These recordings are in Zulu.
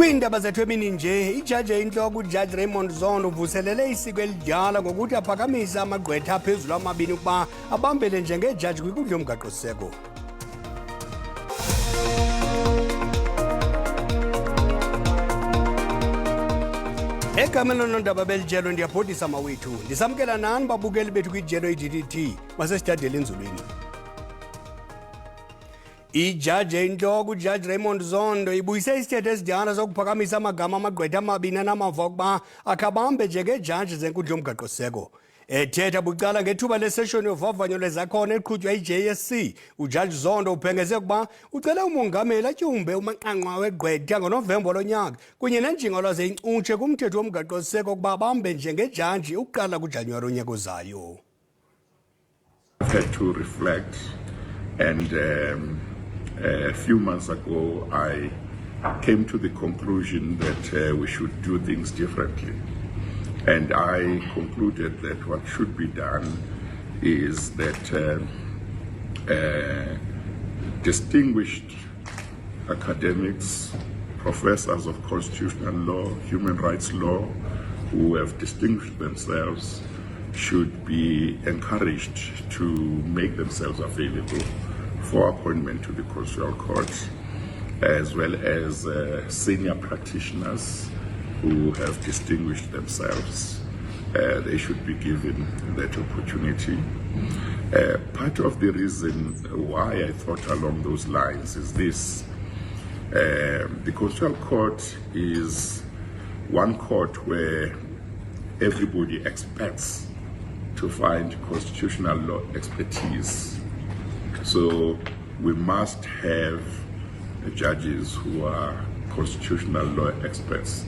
Kwiindaba zethu emini nje, ijaji eyintloko uJaji Raymond Zondo uvuselele isiko elidala ngokuthi aphakamisa amagqwetha aphezulu amabini ukuba abambele njengejaji kwinkundla yomgaqo-siseko. Egameni loonondaba belijelo ndiyabhodisa mawethu, ndisamkela nani babukeli bethu kwijelo i-DDT basesitadela enzulwini. Ijaji eyintloko uJaji Raymond Zondo ibuyise isithethe esidala sokuphakamisa amagama amagqwetha amabini anamava ukuba akhabambe njengejaji zenkundla yomgaqo-siseko. Ethetha bucala ngethuba leseshoni yovavanyo lwezakhono eqhutywa yi-JSC, uJaji Zondo ubhengeze ukuba ucele umongameli atyumbe umanqanqwa wegqwetha ngoNovemba lonyaka kunye nenjinga lwaze incutshe kumthetho womgaqo-siseko ukuba abambe njengejaji ukuqala kuJanuwari onyaka ozayo. Had to reflect and a few months ago, I came to the conclusion that we should do things differently. And I concluded that what should be done is that distinguished academics, professors of constitutional law, human rights law, who have distinguished themselves should be encouraged to make themselves available for appointment to the Constitutional Court, as well as senior practitioners who have distinguished themselves. They should be given that opportunity. Part of the reason why I thought along those lines is this. The Constitutional Court is one court where everybody expects to find constitutional law expertise. So we must have judges who are constitutional law experts.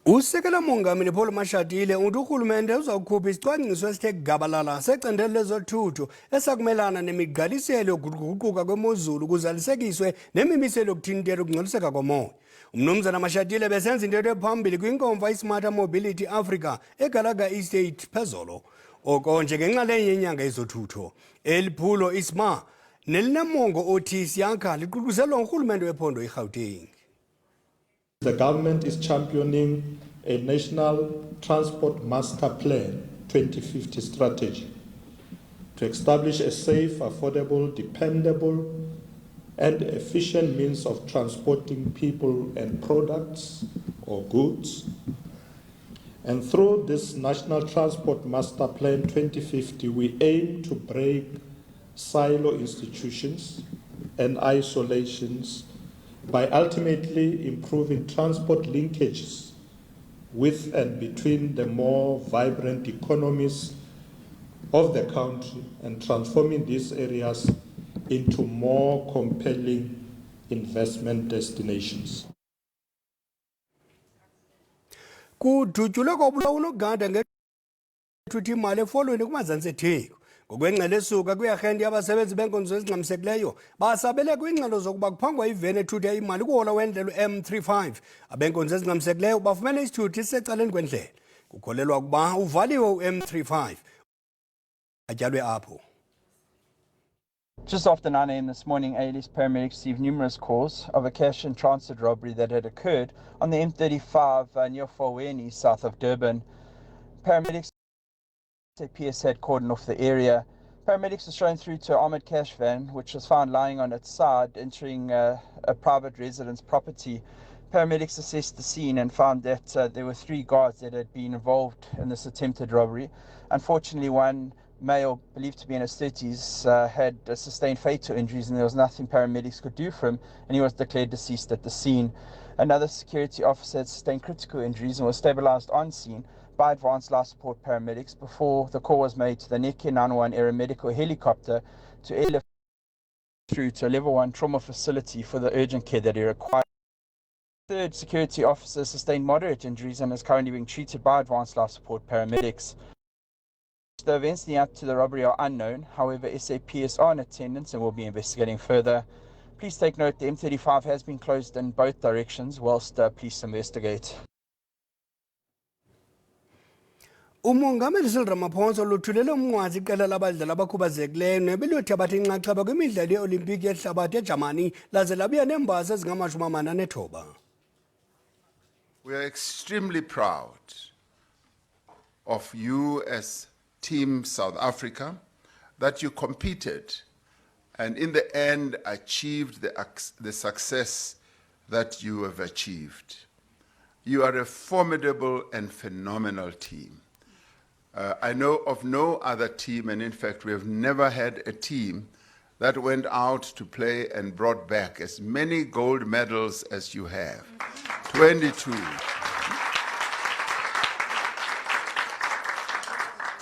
Usekela mongameli Paul Mashatile uthi urhulumente uzawukhupha isicwangciso esithe gabalala secandelo lezothutho esakumelana nemigqaliselo yokuguquguquka kwemozulu ukuze lisekiswe nemimiselo yokuthintela ukungcoliseka komoya. Umnumzana Mashatile besenza into ephambili kwinkomfa iSmart Mobility Africa eGalaga Estate phezolo. Oko njengenxalenye yenyanga yezothutho. Eliphulo isma nelinemongo othi siyakha liququzelwa ngurhulumente wephondo iGauteng. The government is championing a National Transport Master Plan 2050 strategy to establish a safe, affordable, dependable, and efficient means of transporting people and products or goods. And through this National Transport Master Plan 2050, we aim to break silo institutions and isolations by ultimately improving transport linkages with and between the more vibrant economies of the country and transforming these areas into more compelling investment destinations. Kudutyulwe kobulawulo gada ngethuthi imali efolweni kumazantsi etheko. Ngokwengxelo esuka kwiarhente yabasebenzi beenkonzo ezingxamisekileyo basabele kwiingxelo zokuba kuphangwa iveni ethutha imali kuhola wendlela M35. Abeenkonzo ezingxamisekileyo bafumene isithuthi sisecaleni kwendlela. Kukholelwa ukuba uvaliwe u-M35 atyalwe apho. Just after 9 a.m. this morning, ALS paramedics received numerous calls of a cash and transit robbery that had occurred on the M35 near Foweni, south of Durban. Paramedics PS had cordoned off the area. Paramedics were shown through to an armoured cash van, which was found lying on its side, entering a private residence property. Paramedics assessed the scene and found that there were 3 guards that had been involved in this attempted robbery. Unfortunately, one male, believed to be in his 30s, had sustained fatal injuries, and there was nothing paramedics could do for him, and he was declared deceased at the scene. Another security officer had sustained critical injuries and was stabilized on scene by advanced life support paramedics before the call was made to the Neke 911 aeromedical helicopter to airlift through to a level 1 trauma facility for the urgent care that he required. The third security officer sustained moderate injuries and is currently being treated by advanced life support paramedics. The events leading up to the robbery are unknown. However, SAPS are in attendance and will be investigating further. Please take note the M35 has been closed in both directions whilst police investigate. Umongameli Cyril Ramaphosa luthulele umnqwazi iqela labadlali abakhubazekileyo nebeliyothi abathe inxaxheba kwimidlalo ye-Olimpiki yehlabathi eJamani laze labuya neembasa ezingama-49. We are extremely proud of you as Team South Africa, that you competed and in the end achieved the success that you have achieved. You are a formidable and phenomenal team. I know of no other team, and in fact we have never had a team that went out to play and brought back as many gold medals as you have. 22.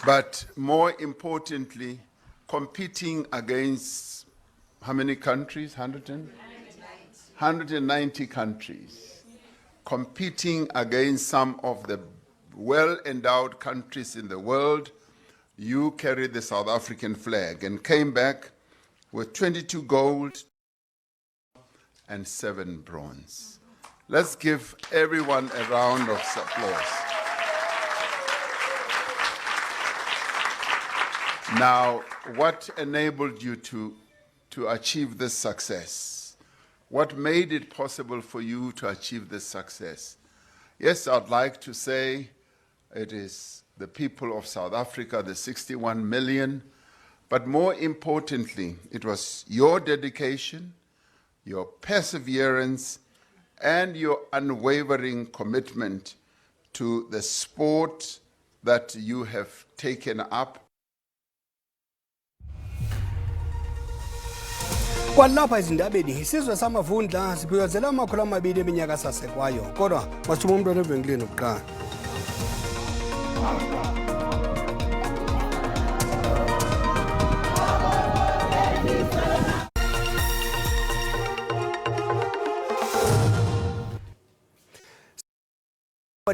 But more importantly, competing against how many countries? 190 countries. Competing against some of the well-endowed countries in the world, you carried the South African flag and came back with 22 gold and 7 bronze. Let's give everyone a round of applause. Now, what enabled you to achieve this success? What made it possible for you to achieve this success? Yes, I'd like to say it is the people of South Africa, the 61 million, but more importantly, it was your dedication, your perseverance, and your unwavering commitment to the sport that you have taken up. Kwalapha ezindabeni isizwe samavundla sibhiyozela 200 eminyaka sasekwayo kodwa masithuma umntwana evenkileni oqala.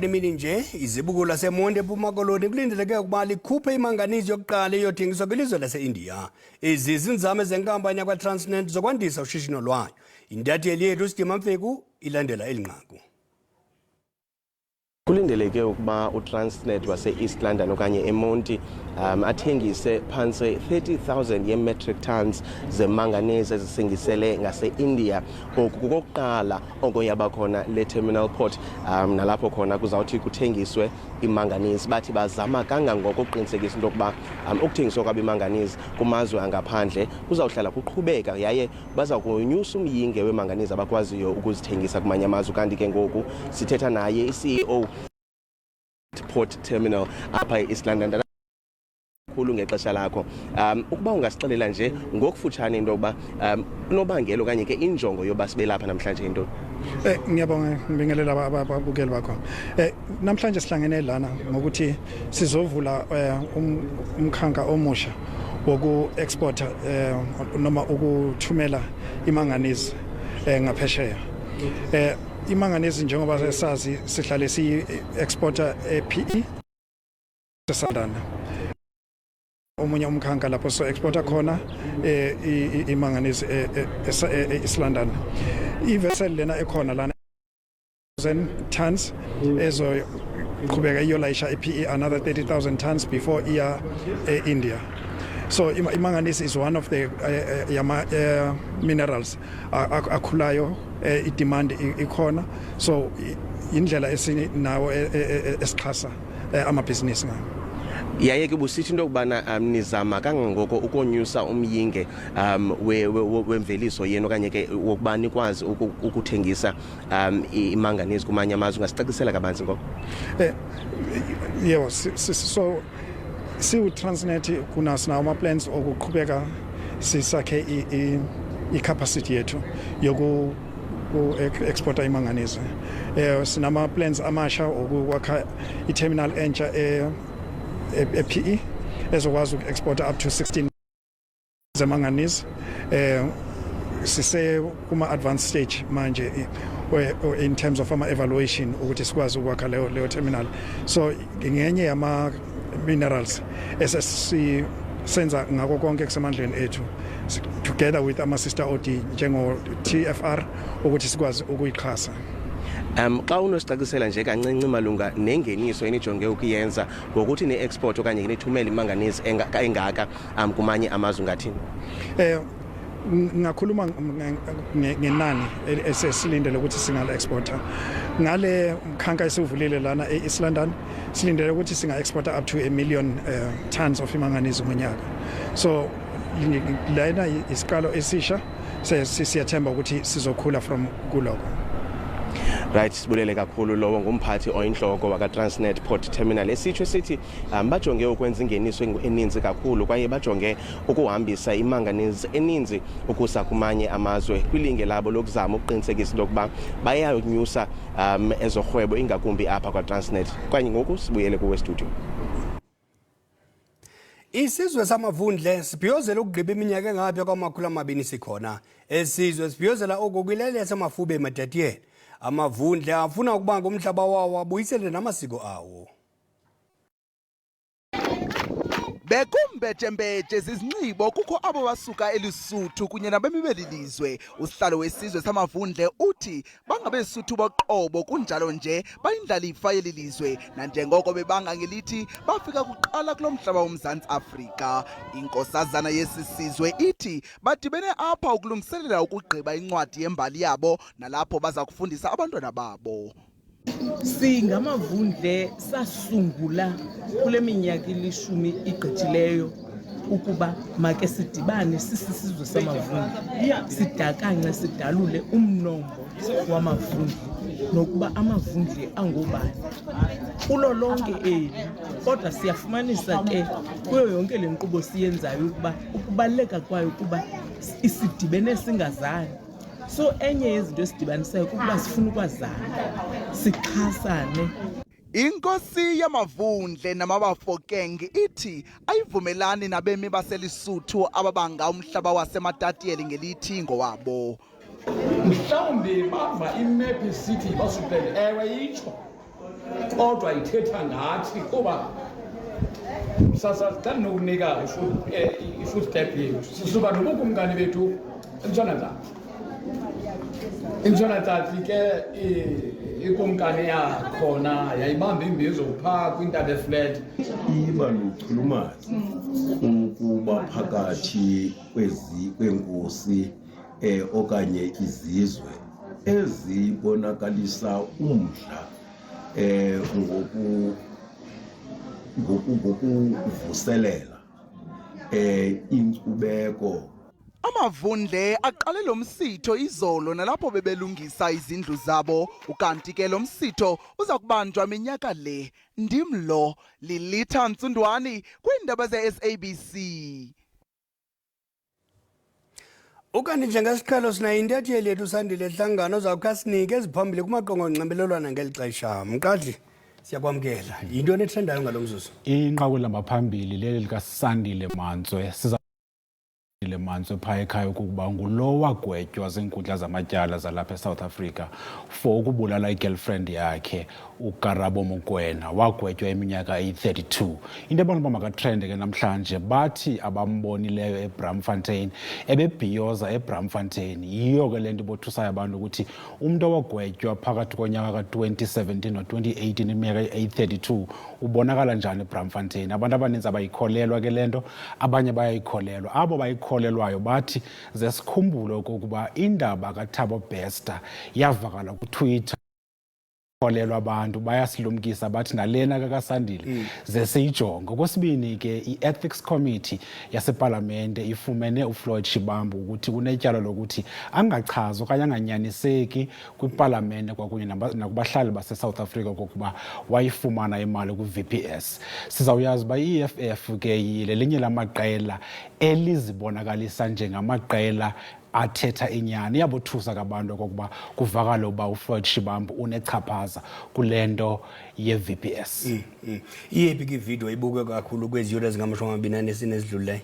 Emini nje izibuko laseMonti eMpuma Koloni kulindeleke ukuba likhuphe imanganizi yokuqala eyothengiswa kwilizwe lase-India. Ezi zinzame zenkampani yakwa-Transnet zokwandisa ushishino lwayo. Intatheli yethu Sidima Mfeku ilandela eli nqaku. Kulindeleke ukuba uTransnet wase-East London okanye eMonti athengise phantse 30,000 ye-metric tons zemanganese ezisingisele ngase-India. Kokuqala oko yaba khona le terminal port nalapho khona kuzawuthi kuthengiswe imanganese. Bathi bazama kangangoko ukuqinisekisa into yokuba ukuthengiswa kwabimanganese kumazwe angaphandle kuzawuhlala kuqhubeka yaye baza kunyusa umyinge wemanganese abakwaziyo ukuzithengisa kumanye amazwe. Kanti ke ngoku sithetha naye i-CEO Port Terminal apha e-East London khulu ngexesha lakho. Ukuba ungasixelela nje ngokufutshane into yokuba unobangela okanye ke injongo yoba sibe lapha namhlanje into. Ngiyabonga ngibingelela ababukeli bakho. Namhlanje sihlangene lana ngokuthi sizovula umkhanka omusha woku-exporta noma ukuthumela imanganese ngaphesheya. Imanganese njengoba sazi sihlale si-exporta PE eSandana. Omunye umkhanka lapho so exporta khona imanganese eEast London. I-vessel lena ekhona lana 1,000 tons ezoqhubeka iyolayisha iPE another 30,000 tons before iya eIndia. So imanganese is one of the minerals akhulayo i-demand ikhona. So indlela esinawo esixhasa amabhizinisi ngayo. Yaye ke busithi into yokubana nizama kangangoko ukonyusa umyinge wemveliso yenu okanye ke wokuba nikwazi ukuthengisa imanganese kumanye amazwe. Ungasicacisela kabanzi ngoko? Yebo, so siwu-Transnet sinawo ama-plans okuqhubeka sisakhe i-capacity yethu yoku-exporta imanganese. Sinama-plans amasha okwakha i-terminal entsha e-PE ezokwazi uku-exporta up to 16 zemanganese. Sise kuma-advanced stage manje in terms of ama-evaluation ukuthi sikwazi ukwakha leyo terminal. So ngenye yama-minerals esesisenza ngako konke kusemandleni ethu together with ama-sister OD njengo-TFR ukuthi sikwazi ukuyixhasa. Xa unosicacisela nje kancinci malunga nengeniso enijonge ukuyenza ngokuthi ne-export okanye nithumele imanganese engaka kumanye amazwe ngathini? Ngakhuluma ngenani esesilindele ukuthi singale-exporta ngale mkhanka esivulile lana e-East London, silindele ukuthi singa-exporta up to 1 million tons of imanganese ngonyaka. So lena isiqalo esisha siyathemba ukuthi sizokhula from kuloko. Right, sibulele kakhulu lowo ngumphathi oyinhloko waka-Transnet Port Terminal esitsho sithi bajonge ukwenza ingeniso eninzi kakhulu kwaye bajonge ukuhambisa imanganese eninzi ukusa kumanye amazwe kwilinge labo lokuzama ukuqinisekisa lokuba bayanyusa ezorhwebo ingakumbi apha kwa-Transnet. Kanye ngoku sibuyele kuwe studio. Isizwe samavundle sibhiyozela ukugqiba iminyaka engapha kwama200 sikhona. Esizwe sibhiyozela okokwilele samafube ematatiyeni. Amavundle afuna ukubanga umhlaba wawo abuyisele namasiko awo. Bekumbethe zizinxibo kukho abo basuka elisuthu kunye nabemi belilizwe. Usihlalo wesizwe samavundle uthi bangabesuthu boqobo kunjalo nje bayindlalifa yelilizwe nanjengoko bebanga ngelithi bafika kuqala kulomhlaba womzantsi Afrika. Inkosazana yesisizwe ithi badibene apha ukulungiselela ukugqiba incwadi yembali yabo nalapho baza kufundisa abantwana babo. Singamavundle sasungula kule minyaka 10 igqithileyo ukuba make sidibane sisizwe samavundle sidakanye sidalule umnombo wamavundle nokuba amavundle angobani kulo lonke eli. Kodwa siyafumanisa ke kuyo yonke le nkqubo siyenzayo ukuba ukubaleka kwayo kuba isidibene singazani. So enye yezinto esidibanisayo kuba sifuna ukwazana sixhasane. Inkosi yamavundle namabafokeng ithi ayivumelani nabemi baselisuthu ababanga umhlaba wasematatiyeli ngelithi ngowabo. Mhlawumbi bava imap isithi basupele ewe itsho kodwa ithetha ngathi kuba sasa xa nokunika i-footstep yethu sisuba nobukumkani bethu intshonathatsi ke ikumkani yakhona yayibamba imbizo phaa kwintaba eflat. Iba luchulumazi ukuba phakathi kweenkosi okanye izizwe ezibonakalisa umdla ngokuvuselela inkcubeko. Amavundle aqale lo msitho izolo nalapho bebelungisa izindlu zabo ukanti ke lo msitho uza kubanjwa minyaka le. Ndimlo Lilitha Ntsundwani kwiindaba ze-SABC. Ukanti njengesiqhelo sinayo intatheli yethu Sandile Hlangano zawukha sinike eziphambili kumaqonga onxibelelwano ngeli xesha. Mqadli siyakwamkela. Yinto enetrendayo ngalo mzuzu? Inqaku lamaphambili leli likaSandile Mantswe Mantswe phaa ekhaya ukuba ngulo wagwetywa ziinkundla zamatyala zalapha eSouth Africa for ukubulala igirlfriend yakhe uKarabo Mokoena. Wagwetywa iminyaka eyi-32. Into abantu bamakatrende ke namhlanje bathi abambonileyo eBramfontein ebebhiyoza eBramfontein. Yiyo ke le nto ibothusayo abantu ukuthi umntu owagwetywa phakathi konyaka ka-2017 no-2018 iminyaka eyi-32 ubonakala njani eBramfontein. Abantu abaninzi abayikholelwa ke le nto, abanye bayayikholelwa. Abo bayikholelwayo bathi zesikhumbule okokuba indaba kaThabo Bester yavakala kuTwitter. Kholelwa abantu bayasilumkisa bathi nalena kaSandile zesiyijonge. Okwesibini ke i-Ethics Committee yaseParlamente ifumene uFloyd Shivambu ukuthi unetyala lokuthi angachazwa okanye anganyaniseki kwiParlamente kwakunye nakubahlali baseSouth Africa kokuba wayifumana imali kwi-VPS. Sizawuyazi uba i-EFF ke lelinye lamaqela elizibonakalisa njengamaqela athetha inyani. Iyabothusa kabantu okokuba kuvakala uba uFloyd Shivambu unechaphaza kule nto ye-VPS. Iyephi ke ividiyo ibukwe kakhulu kwezi yure ezingama-24 ezidlulileyo?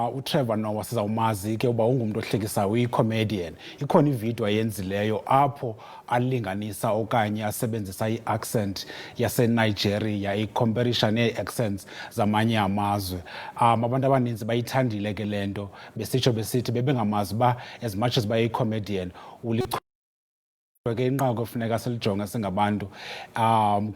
uTrevor Noah sizawumazi ke uba ungumntu ohlekisayo, uyi-comedian. Ikhona ividiyo ayenzileyo apho alinganisa okanye asebenzisa i-accent yaseNigeria, icomparisha nee-accents zamanye amazwe. Abantu abaninzi bayithandile ke le nto besitsho besithi bebengamazi uba as much as bayi-comedian ke inqaku kufuneka silijonga singabantu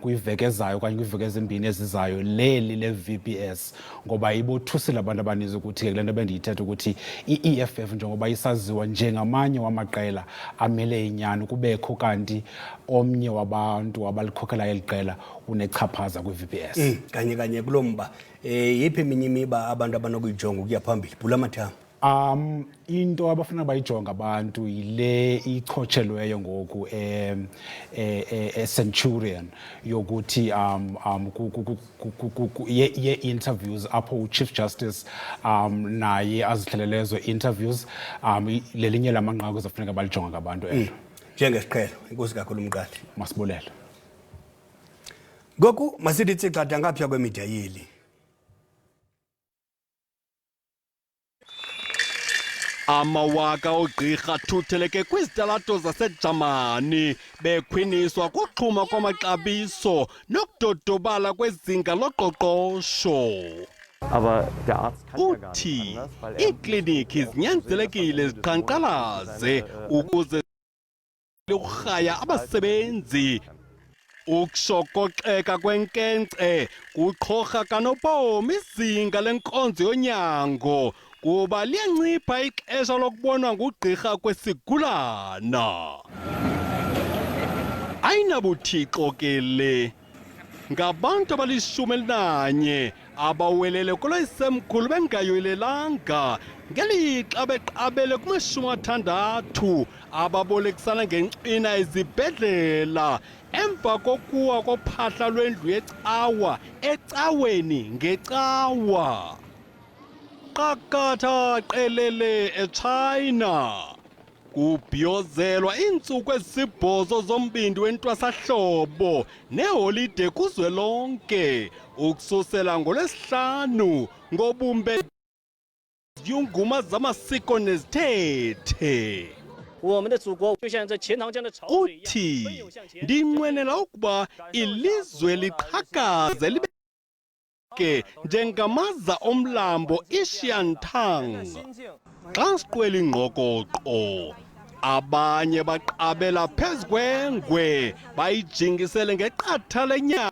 kwiveki ezayo okanye kwiveki ezimbini ezizayo leli le-VPS ngoba ibothusile abantu abaninzi ukuthi kule nto bendiyithetha ukuthi i-EFF njengoba isaziwa njengamanye wamaqela amele inyani kubekho kanti omnye wabantu abalikhokela eli qela unechaphaza kwi-VPS. Kanye kulo mba yiphi eminye imiba abantu abanokuyijonga ukuya phambili bhula mathanga? Into abafuna bayijonga abantu yile ichotshelweyo ngoku Centurion yokuthi ye-interviews apho uChief Justice naye azihlelelezo interviews lelinye lamanqaku ezafuneka balijonga ngabantu elo. Njengesiqhelo inkosi kakhulu umqali. Masibulele. Ngoku masithi tsicada ngapha kwemedia yeli. Amawaka ogqirha thutheleke kwizitalato zaseJamani bekhwiniswa kuxhuma kwamaxabiso nokudodobala kwezinga loqoqosho. Uthi iiklinikhi zinyanzelekile ziqhankqalaze ukuze ukurhaya abasebenzi. Ukushokoxeka kwenkence kuqhorha kanobom izinga lenkonzo yonyango kuba liyancipha ixesha lokubonwa ngugqirha kwesigulana. Ayinabuthixo ke le ngabantu abali-11 abawelele kulo isemkhulu bengayoyelelanga ngelixa beqabele kuma-60 ababolekisana ngenkcina ezibhedlela emva kokuwa kophahla lwendlu yecawa ecaweni ngecawa. Qakatha qelele eChina kubhiyozelwa iintsuku ezisibhozo zombindi wentwasahlobo neholide kuzwelonke ukususela ngoLwesihlanu ngobumbe ziyunguma zamasiko nezithethe. Uthi ndinqwenela ukuba ilizwe liqhakaze libe njengamaza omlambo iShiantang. Xa siqwela ingqokoqo abanye baqabela phezu kwengwe bayijingisele ngeqatha lenyama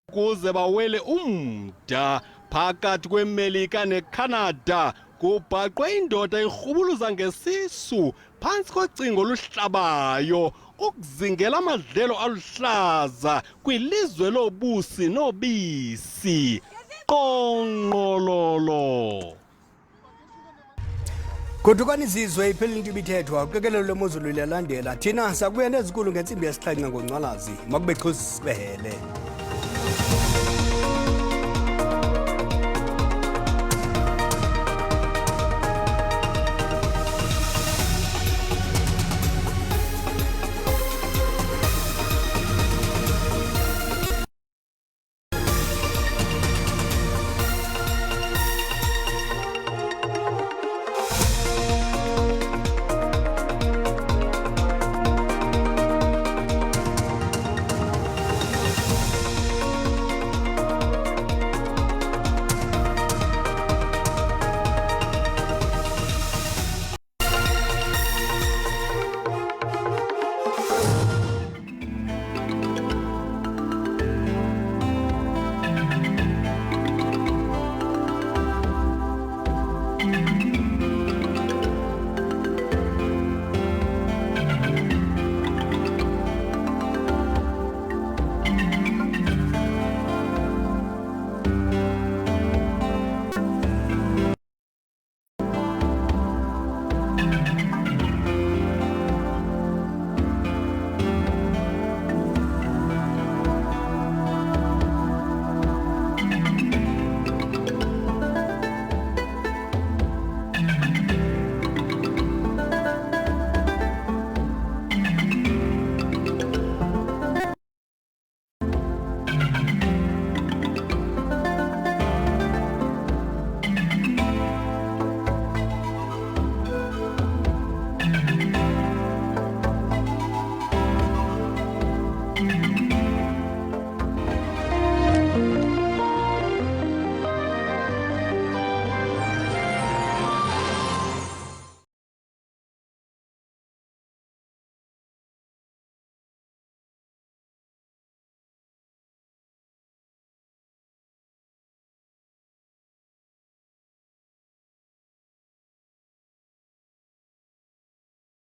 ukuze bawele umda. Phakathi kweMelika neCanada kubhaqwe indoda irhubuluza ngesisu phantsi kocingo oluhlabayo ukuzingela amadlelo aluhlaza kwilizwe lobusi nobisi. Qonqololo. Kodukani izizwe iphelile into ibithethwa uqikelelo lwemozulu liyalandela. Thina sakubuya nezikulu ngentsimbi yesixhenxe ngoNcwalazi makube xhosibele.